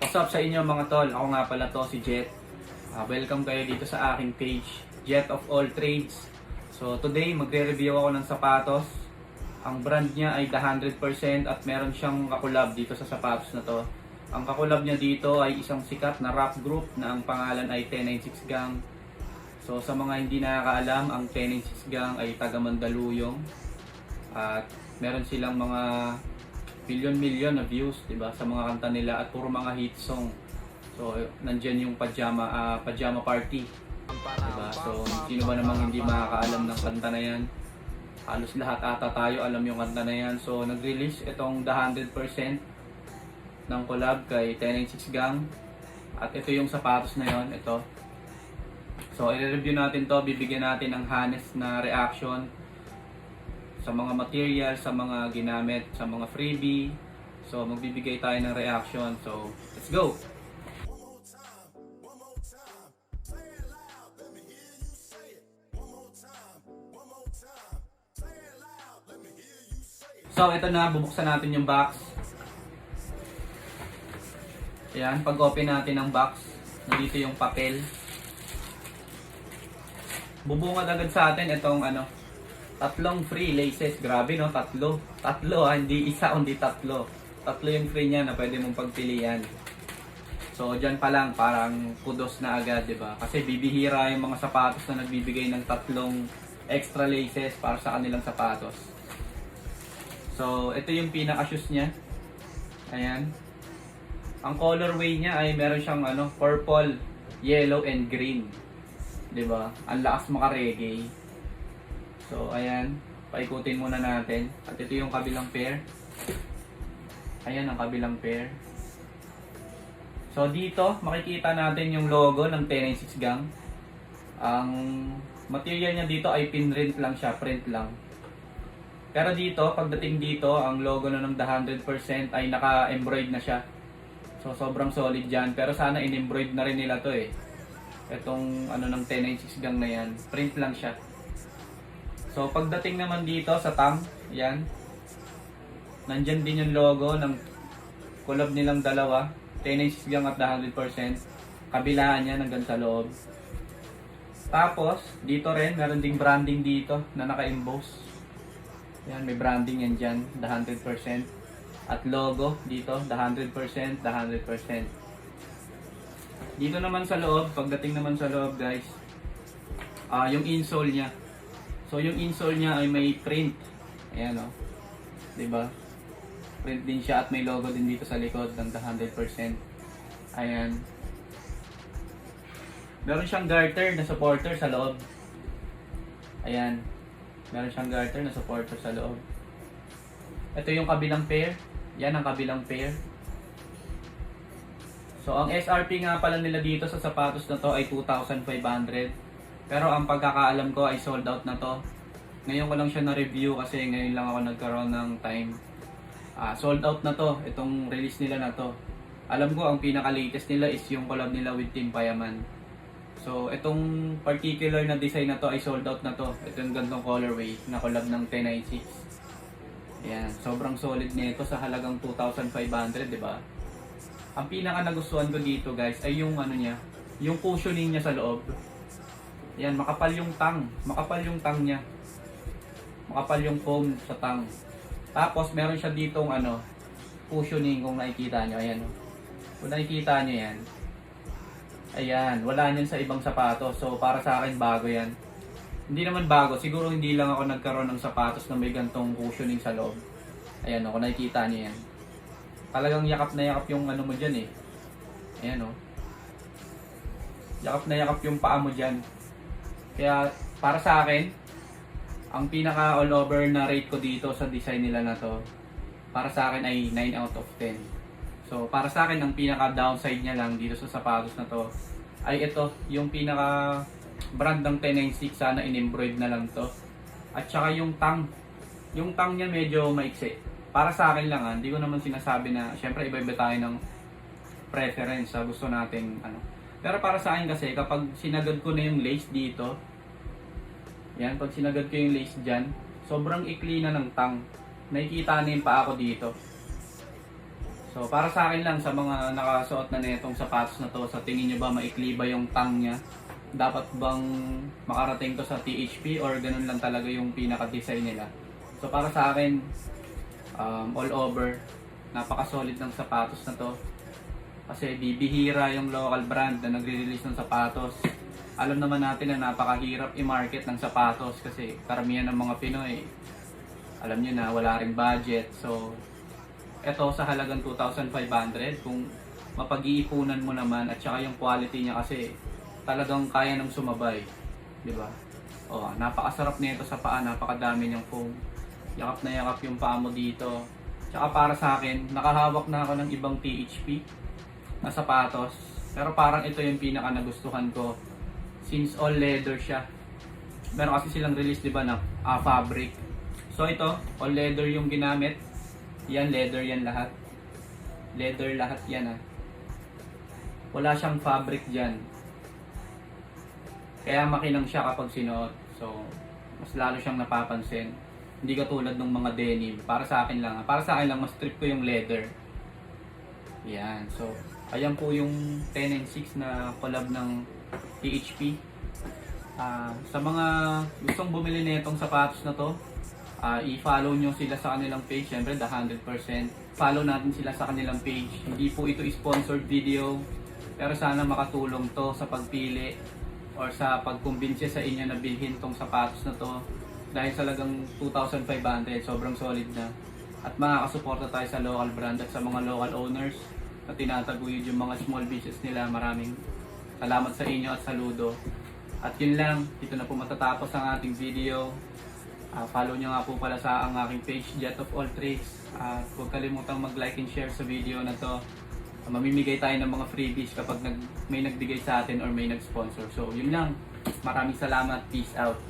What's up sa inyo mga tol? Ako nga pala to si Jet. Welcome kayo dito sa aking page, Jet of All Trades. So today magre-review ako ng sapatos. Ang brand niya ay The 100% at meron siyang kakulab dito sa sapatos na to. Ang kakulab niya dito ay isang sikat na rap group na ang pangalan ay 1096 Gang. So sa mga hindi nakakaalam, ang 1096 Gang ay taga Mandaluyong. At meron silang mga million na views, 'di ba, sa mga kanta nila at puro mga hit song. So nandiyan yung pajama party, 'di ba? So sino ba namang hindi makakaalam ng kanta na 'yan? Halos lahat ata tayo alam yung kanta na 'yan. So nag-release itong The 100% ng collab kay 1096 Gang. At ito yung sapatos na 'yon, ito. So i-review natin 'to, bibigyan natin ng honest na reaction sa mga material, sa mga ginamit, sa mga freebie. So magbibigay tayo ng reaction. So let's go! So ito na, bubuksan natin yung box. Ayan, pag open natin ng box, nandito yung papel. Bubungad agad sa atin itong tatlong free laces. Grabe no, tatlo, hindi isa kundi tatlo yung free niya na pwede mong pagpilian. So dyan pa lang parang kudos na agad, di ba? Kasi bibihira yung mga sapatos na nagbibigay ng tatlong extra laces para sa kanilang sapatos. So ito yung pinaka shoes niya. Ayan. Ang colorway niya ay meron siyang purple, yellow and green. Di ba? Ang lakas maka-reggae. So ayan, paikutin muna natin. At ito yung kabilang pair. Ayan ang kabilang pair. So dito, makikita natin yung logo ng 1096 Gang. Ang material niya dito ay pinrint lang siya, print lang. Pero dito, pagdating dito, ang logo na ng The 100% ay naka-embroid na siya. So sobrang solid dyan. Pero sana in-embroid na rin nila to eh. Itong ng 1096 Gang na yan, print lang siya. So pagdating naman dito sa tang, yan. Nandyan din yung logo ng collab nilang dalawa, 1096 Gang at The 100%. Kabilaan yan hanggang sa loob. Tapos, dito rin, meron ding branding dito na naka-emboss. Yan, may branding yan dyan, The 100%. At logo dito, The 100%, The 100%. Dito naman sa loob, pagdating naman sa loob guys, yung insole niya. So yung insole niya ay may print. Ayan o. 'Di ba? Print din siya at may logo din dito sa likod ng The 100%. Ayan. Meron siyang garter na supporter sa loob. Ayan. Meron siyang garter na supporter sa loob. Ito yung kabilang pair. Yan ang kabilang pair. So ang SRP nga pala nila dito sa sapatos na to ay 2,500. Pero ang pagkakaalam ko ay sold out na to. Ngayon ko lang siya na-review kasi ngayon lang ako nagkaroon ng time. Sold out na to, itong release nila na to. Alam ko ang pinaka-latest nila is yung collab nila with Team Payaman. So itong particular na design na to ay sold out na to. Ito yung gantong colorway na collab ng 1096. Ayan, sobrang solid nito sa halagang 2,500, di ba? Ang pinaka nagustuhan ko dito guys ay yung niya, yung cushioning niya sa loob. Yan, makapal yung tang niya. Makapal yung foam sa tang. Tapos meron siya ditong cushioning kung nakikita nyo. Ayan. Kung nakikita nyo yan. Ayan, wala niyan sa ibang sapatos. So para sa akin bago yan. Hindi naman bago, siguro hindi lang ako nagkaroon ng sapatos na may gantong cushioning sa loob. Ayan kung nakikita nyo yan. Talagang yakap na yakap yung mo dyan eh. Ayan yakap na yakap yung paa mo dyan. Kaya para sa akin, ang pinaka all over na rate ko dito sa design nila na to, para sa akin ay 9 out of 10. So para sa akin, ang pinaka downside niya lang dito sa sapatos na to ay ito, yung pinaka brand ng 1096, sana in-embroid na lang to. At saka yung tang niya medyo maiksi. Para sa akin lang hindi ko naman sinasabi na, syempre iba-iba tayo ng preference sa gusto nating Pero para sa akin kasi, kapag sinagad ko na yung lace dito, yan, pag sinagad ko yung lace dyan, sobrang ikli na ng tang. Nakikita na yung paa ko dito. So para sa akin lang, sa mga nakasuot na netong sapatos na to, sa tingin nyo ba maikli ba yung tang niya? Dapat bang makarating to sa THP or ganun lang talaga yung pinaka-design nila? So para sa akin, all over, napaka-solid ng sapatos na to. Kasi bibihira yung local brand na nagre-release ng sapatos. Alam naman natin na napakahirap i-market ng sapatos kasi karamihan ng mga Pinoy, alam nyo na wala ring budget. So eto sa halagang 2,500, kung mapag-iipunan mo naman at saka yung quality niya kasi talagang kaya nang sumabay, di ba? Oh, napakasarap nito sa paa, napakadami niyang foam. Yakap na yakap yung paa mo dito. Tsaka para sa akin, nakahawak na ako ng ibang THP na sapatos, pero parang ito yung pinaka nagustuhan ko since all leather siya. Meron kasi silang release, di ba, na fabric. So ito, all leather yung ginamit. Yan, leather yan lahat. Leather lahat yan ah. Wala siyang fabric dyan. Kaya makinang siya kapag sinuot. So, mas lalo siyang napapansin. Hindi katulad ng mga denim. Para sa akin lang. Para sa akin lang, mas trip ko yung leather. Yan. So, ayan po yung 10 and 6 na collab ng THP. Sa mga gustong bumili na itong sapatos na to, i-follow nyo sila sa kanilang page. Siyempre, the 100%. Follow natin sila sa kanilang page. Hindi po ito sponsored video. Pero sana makatulong to sa pagpili or sa pagkumbinse sa inyo na bilhin tong sapatos na to. Dahil sa lagang 2,500, sobrang solid na. At makakasuporta tayo sa local brand at sa mga local owners na tinataguyod yung mga small business nila. Maraming salamat sa inyo at saludo. At yun lang, dito na po matatapos ang ating video. Follow nyo nga po pala sa ang aking page, Jet of All Trades. Huwag kalimutang mag-like and share sa video na to. Mamimigay tayo ng mga freebies kapag may nagbigay sa atin or may nag-sponsor. So yun lang, maraming salamat, peace out.